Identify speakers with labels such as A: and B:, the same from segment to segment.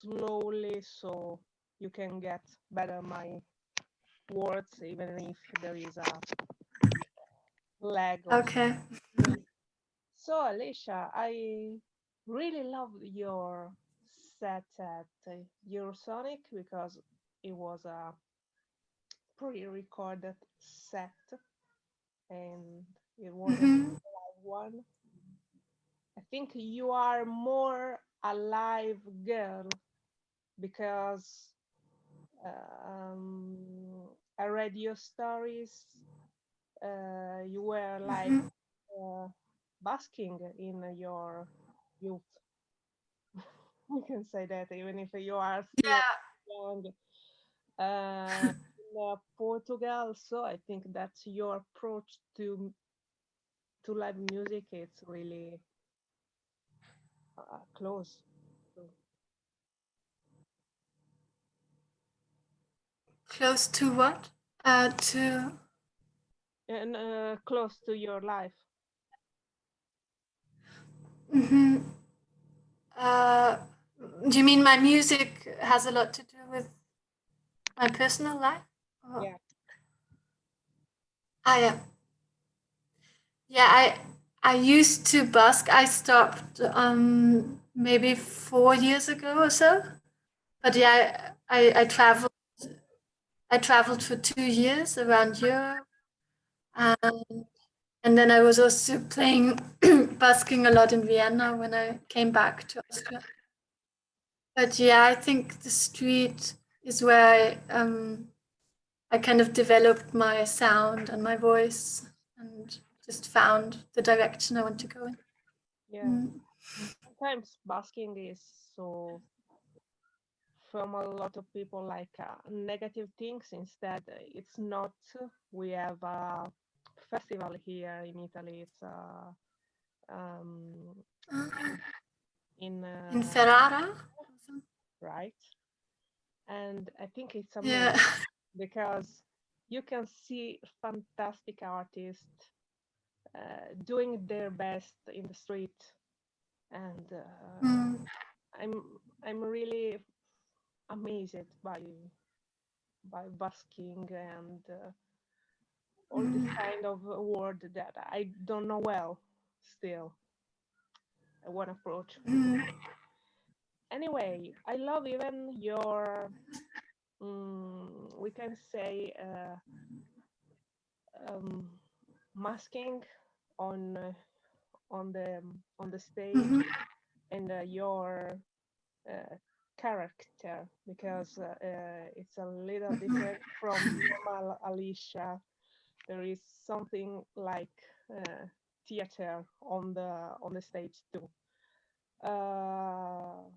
A: slowly so you can get better my words, even if there is a lag.
B: Okay.
A: So, Alicia, I really loved your set at Eurosonic because it was a pre-recorded set and it wasn't a live one. I think you are more a live girl because I read your stories. You were like basking in your youth. We can say that even if you are still young. In Portugal, so I think that's your approach to live music. It's really close.
B: Close to what? To
A: And close to your life.
B: Do you mean my music has a lot to do with my personal life? Or...
A: Yeah.
B: Yeah. Yeah, I used to busk. I stopped maybe 4 years ago or so. But yeah, I traveled. I traveled for 2 years around Europe, and then I was also playing busking a lot in Vienna when I came back to Austria. But yeah, I think the street is where I kind of developed my sound and my voice and just found the direction I want to go in.
A: Yeah. Sometimes basking is so from a lot of people like negative things. Instead, it's not. We have a festival here in Italy. It's um, in
B: Ferrara,
A: right, and I think it's amazing
B: yeah,
A: because you can see fantastic artists doing their best in the street, and I'm really amazed by busking and all this kind of word that I don't know well still. One approach. Anyway, I love even your we can say masking on on the stage and your uh, character because it's a little different from normal Alicia. There is something like theater on the stage too. I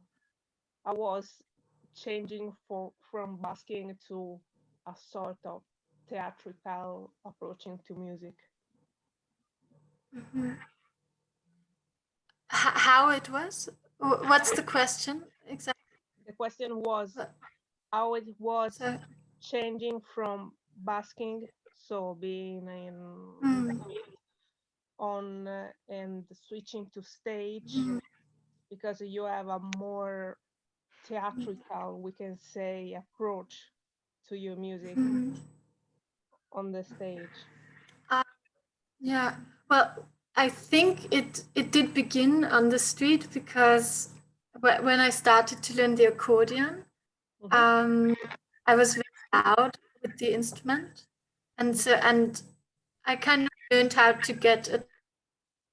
A: was changing from basking to a sort of theatrical approaching to music.
B: How it was? What's the question exactly?
A: The question was how it was
B: So,
A: changing from basking, so being in the street, on and switching to stage because you have a more theatrical, we can say, approach to your music on the stage.
B: yeah. Well, I think it did begin on the street because when I started to learn the accordion, I was very loud with the instrument, and I kind of learned how to get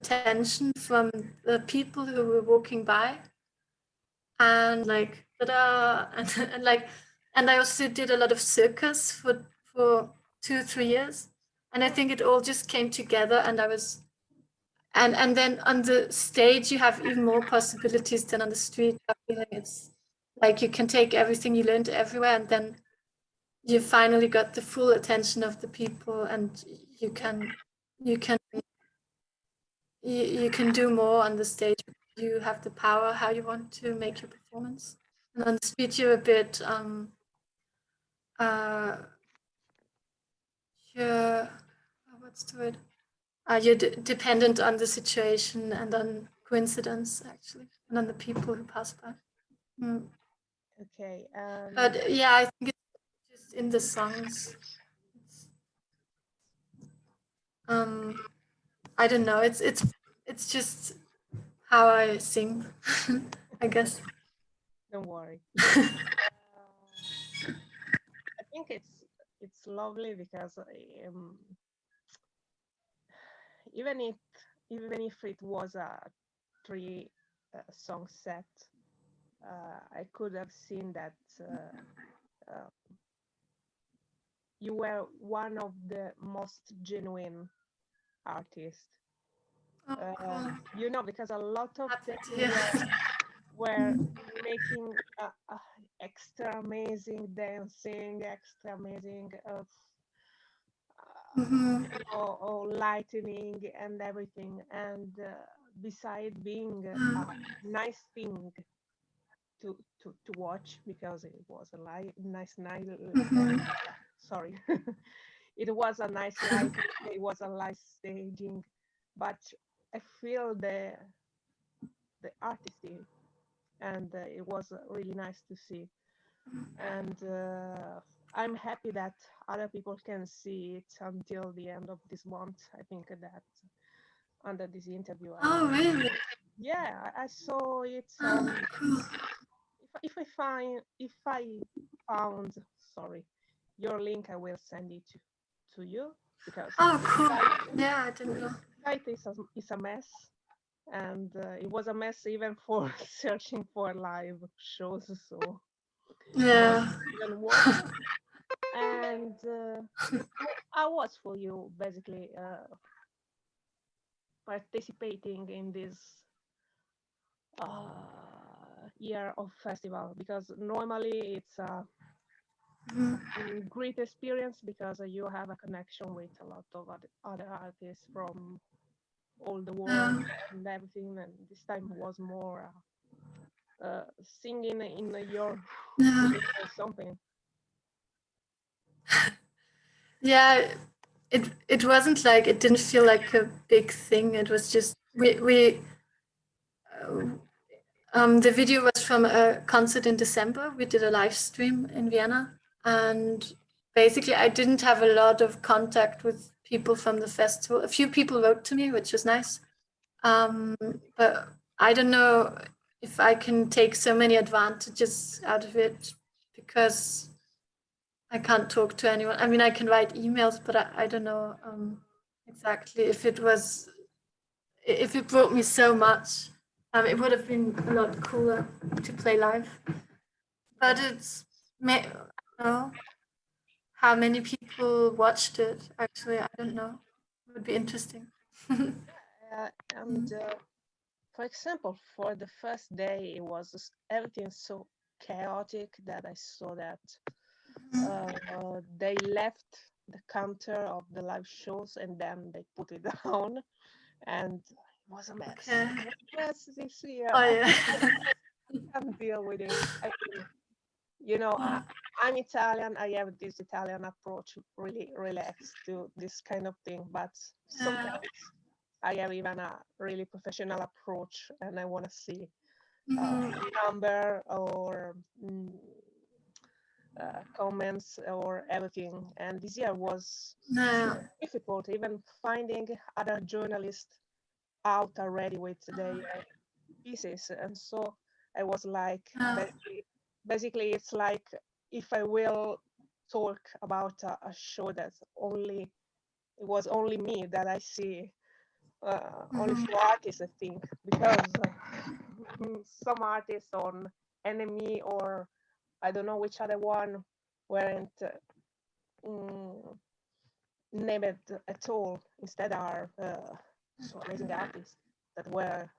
B: attention from the people who were walking by, and like ta-da, and like, and I also did a lot of circus for 2 3 years, and I think it all just came together, and I was and then on the stage you have even more possibilities than on the street. I feel like it's like you can take everything you learned everywhere, and then you finally got the full attention of the people, and you can you can you can do more on the stage. You have the power how you want to make your performance, and on the street you're a bit uh you're what's the word you're dependent on the situation and on coincidence, actually, and on the people who pass by.
A: Okay.
B: But yeah, I think it's just in the songs. I don't know. It's just how I sing, I guess.
A: Don't worry. I think it's lovely because even if it was a three song set, I could have seen that uh, you were one of the most genuine artists.
B: Oh, cool.
A: You know, because a lot of
B: Happy
A: them
B: to hear.
A: were making extra amazing dancing, extra amazing
B: Mm-hmm.
A: or lightning and everything. And beside being a nice thing to watch because it was a nice night.
B: Mm-hmm.
A: Sorry, it was a nice light. It was a nice staging, but I feel the artistry, and it was really nice to see. And I'm happy that other people can see it until the end of this month. I think that under this interview,
B: Oh, really?
A: I saw it
B: Oh,
A: on.
B: cool.
A: If I found, sorry, your link, I will send it to you because
B: Oh,
A: the
B: cool.
A: site,
B: Yeah, I didn't know.
A: site is a mess, and it was a mess even for searching for live shows, so it was
B: Yeah.
A: even worse. And I was for you basically participating in this year of festival because normally it's a great experience because you have a connection with a lot of other artists from all the world
B: Yeah.
A: and everything. And this time was more singing in your
B: Yeah.
A: place or something.
B: Yeah. It wasn't like it didn't feel like a big thing. It was just we the video was from a concert in December. We did a live stream in Vienna, and basically, I didn't have a lot of contact with people from the festival. A few people wrote to me, which was nice. Um, but I don't know if I can take so many advantages out of it because I can't talk to anyone. I mean, I can write emails, but I don't know exactly if it brought me so much. It would have been a lot cooler to play live. But
A: Yeah.
B: I don't know how many people watched it. Actually, I don't know. It would be interesting.
A: And for example, for the first day, it was everything so chaotic that I saw that they left the counter of the live shows and then they put it down, and it was a mess.
B: Okay.
A: Yes, this year
B: Oh
A: I
B: yeah.
A: can't deal with it. You know, I'm Italian. I have this Italian approach, really relaxed to this kind of thing. But
B: Yeah.
A: sometimes I have even a really professional approach, and I want to see
B: Mhm.
A: number or comments or everything. And this year was so
B: Yeah.
A: difficult, even finding other journalists out already with their pieces. And so I was like,
B: Yeah.
A: basically, it's like if I will talk about a show that's only it was only me that I see, only
B: Mhm.
A: few artists, I think, because some artists on Enemy or I don't know which other one weren't mm, named at all. Instead, are so amazing artists that were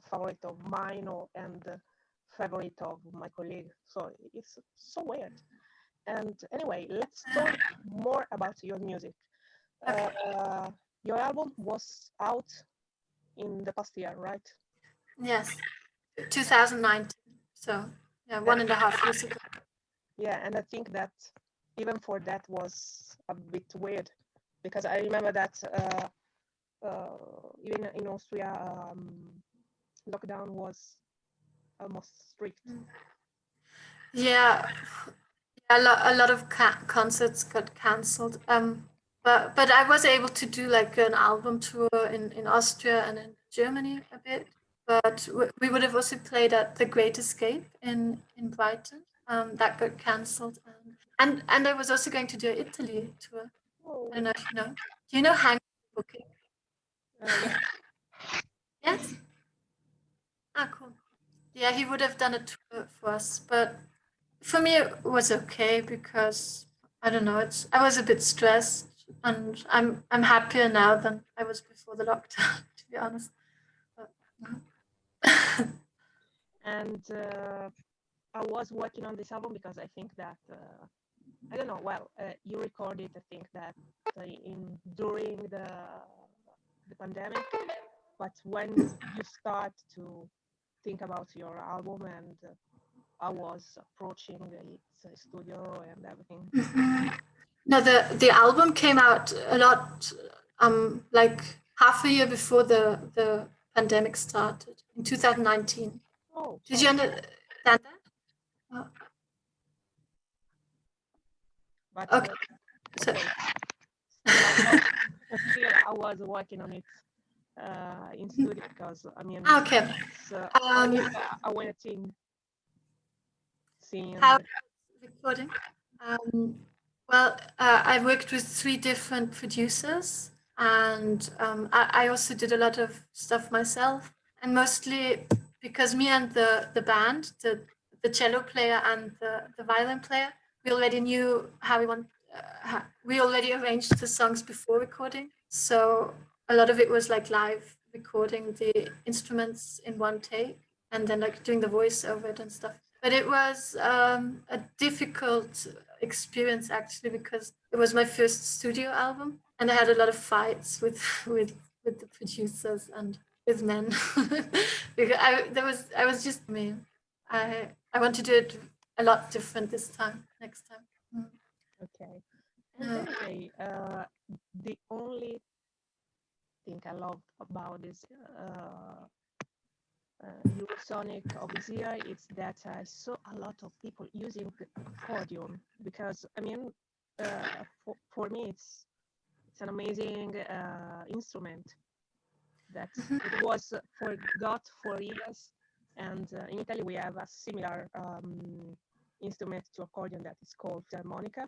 A: favorite of mine and favorite of my colleague. So it's so weird. And anyway, let's talk more about your music.
B: Okay.
A: Uh, your album was out in the past year, right?
B: Yes. 2019. So yeah,
A: And
B: 1.5 years ago.
A: yeah, and I think that even for that was a bit weird because I remember that even in Austria, lockdown was almost strict.
B: Yeah, a lot of concerts got cancelled. But I was able to do like an album tour in Austria and in Germany a bit. But we would have also played at the Great Escape in Brighton. That got cancelled. And I was also going to do an Italy tour.
A: Oh,
B: I don't know if you know. Do you know Hang Booking?
A: yeah.
B: Yes. Ah, cool. Yeah, he would have done a tour for us, but for me it was okay because I don't know. I was a bit stressed, and I'm happier now than I was before the lockdown, to be honest. But, no.
A: And I was working on this album because I think that I don't know. Well, you recorded, I think that in during the pandemic, but when you start to think about your album and I was approaching its studio and everything.
B: No, the album came out a lot, like half a year before the pandemic started in 2019.
A: Oh,
B: Did you
A: sorry.
B: understand that? Oh,
A: But
B: okay. So,
A: okay, still I was working on it in studio because I mean
B: okay.
A: it's
B: Um,
A: a way thing
B: how
A: seeing.
B: recording? Um, well, I worked with three different producers, and I also did a lot of stuff myself, and mostly because me and the band, the cello player and the violin player, we already knew how we want. We already arranged the songs before recording, so a lot of it was like live recording the instruments in one take, and then like doing the voice over it and stuff. But it was a difficult experience actually because it was my first studio album, and I had a lot of fights with with the producers and with men because I was just me. I want to do it a lot different this time, next time. Mm.
A: Okay. And
B: Yeah.
A: anyway, the only thing I loved about this Eurosonic of this year is that I saw a lot of people using accordion because I mean, for me it's an amazing instrument that it was forgot for years, and in Italy we have a similar instrument to accordion that is called harmonica.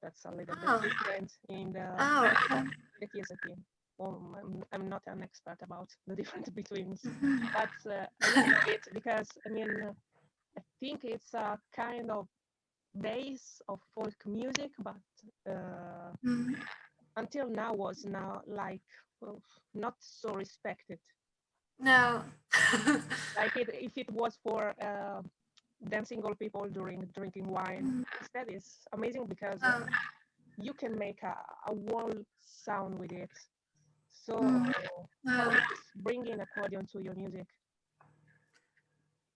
A: That's a little bit
B: Oh,
A: different in
B: oh, okay.
A: the keys, I think. Well, I'm not an expert about the difference between,
B: Mhm.
A: but I really love it because I mean I think it's a kind of base of folk music, but
B: Mhm.
A: until now was now like well, not so respected.
B: No.
A: Like if it was for dancing old people during drinking wine,
B: Mhm.
A: instead is amazing because
B: Oh,
A: you can make a wall sound with it. So
B: mm. No.
A: always bring in accordion to your music.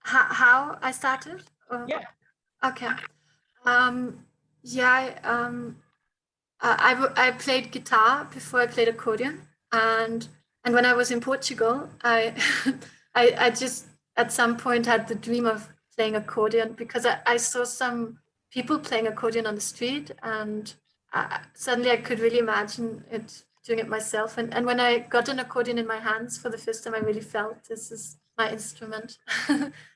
B: How I started?
A: Yeah.
B: Okay. Um, yeah, I played guitar before I played accordion, and when I was in Portugal, I just at some point had the dream of playing accordion because I saw some people playing accordion on the street, and suddenly I could really imagine doing it myself. And when I got an accordion in my hands for the first time, I really felt this is my instrument,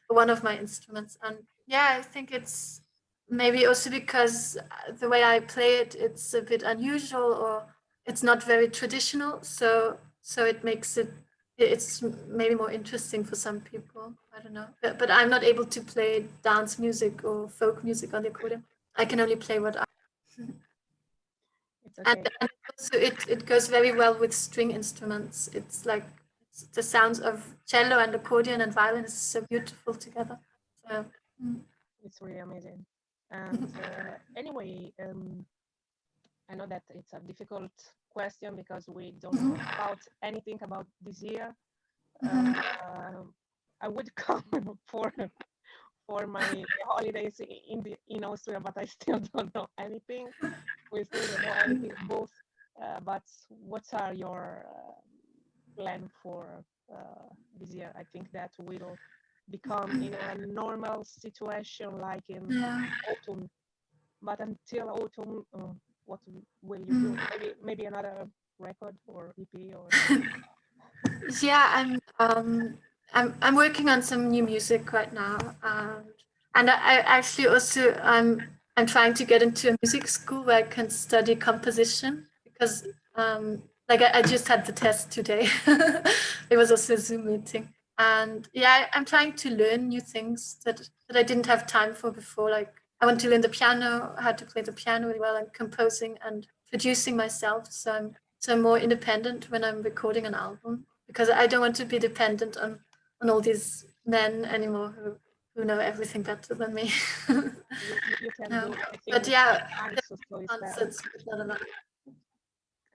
B: one of my instruments. And yeah, I think it's maybe also because the way I play it, it's a bit unusual or it's not very traditional. So it makes it's maybe more interesting for some people. I don't know, but I'm not able to play dance music or folk music on the accordion. I can only play what I
A: It's okay.
B: and also it goes very well with string instruments. It's like the sounds of cello and accordion and violin is so beautiful together. So. Mm.
A: It's really amazing. And anyway, I know that it's a difficult question because we don't know about anything about this year.
B: Mhm.
A: Uh, I would come for my holidays in Austria, but I still don't know anything. We still don't know anything both. But what are your plan for this year? I think that will become in a normal situation like in autumn. But until autumn, what will you do? Maybe another record or EP or
B: Yeah, I'm working on some new music right now, and I actually also I'm trying to get into a music school where I can study composition because like I just had the test today. It was also a Zoom meeting, and yeah, I'm trying to learn new things that I didn't have time for before. Like I want to learn the piano, how to play the piano really well, and composing and producing myself. So I'm more independent when I'm recording an album because I don't want to be dependent on all these men anymore who know everything better than me.
A: you can
B: No.
A: do everything
B: But
A: with
B: yeah,
A: time,
B: the
A: so it's better.
B: concerts is not enough.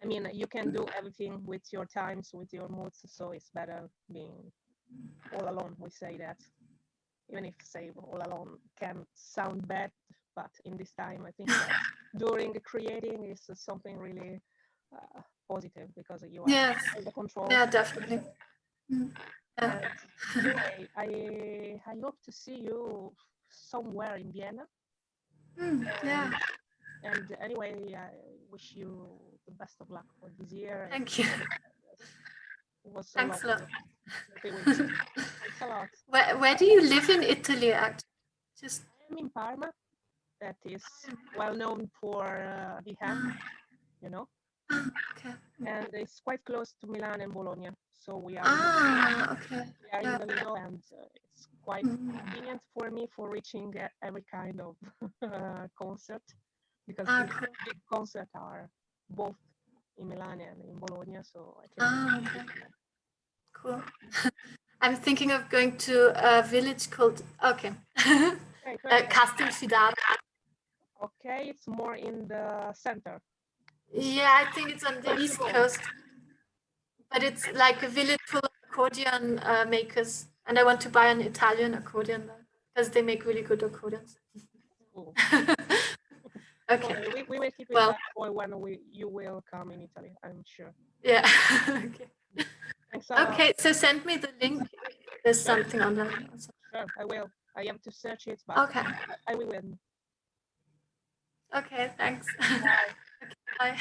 A: I mean, you can do everything with your times, with your moods, so it's better being all alone. We say that, even if say all alone can sound bad, but in this time, I think that during creating is something really positive because you have
B: Yes.
A: all the control.
B: Yeah, definitely. Yeah.
A: And anyway, I hope to see you somewhere in Vienna.
B: Yeah.
A: And anyway, I wish you the best of luck for this year.
B: Thank you.
A: It was so
B: Thanks a lot.
A: Thanks a lot.
B: Where do you live in Italy, actually? Just
A: I'm in Parma, that is well known for the ham, you know.
B: okay.
A: And it's quite close to Milan and Bologna. So we are
B: Okay.
A: we are
B: Yeah.
A: in the middle, and it's quite convenient for me for reaching every kind of concert because the big concerts are both in Milan and in Bologna. So I can.
B: Okay. Cool. I'm thinking of going to a village called Castelfidardo.
A: Okay, it's more in the center.
B: Yeah, I think it's on the east coast, but it's like a village full of accordion makers, and I want to buy an Italian accordion there because they make really good accordions.
A: Cool.
B: Okay.
A: So we will keep it
B: Well,
A: for when you will come in Italy, I'm sure.
B: yeah. Okay.
A: Thanks a lot.
B: Okay, so send me the link. There's something on there.
A: Sure, I will. I have to search it, but
B: Okay.
A: I will win.
B: Okay, thanks.
A: Bye.
B: Okay, bye.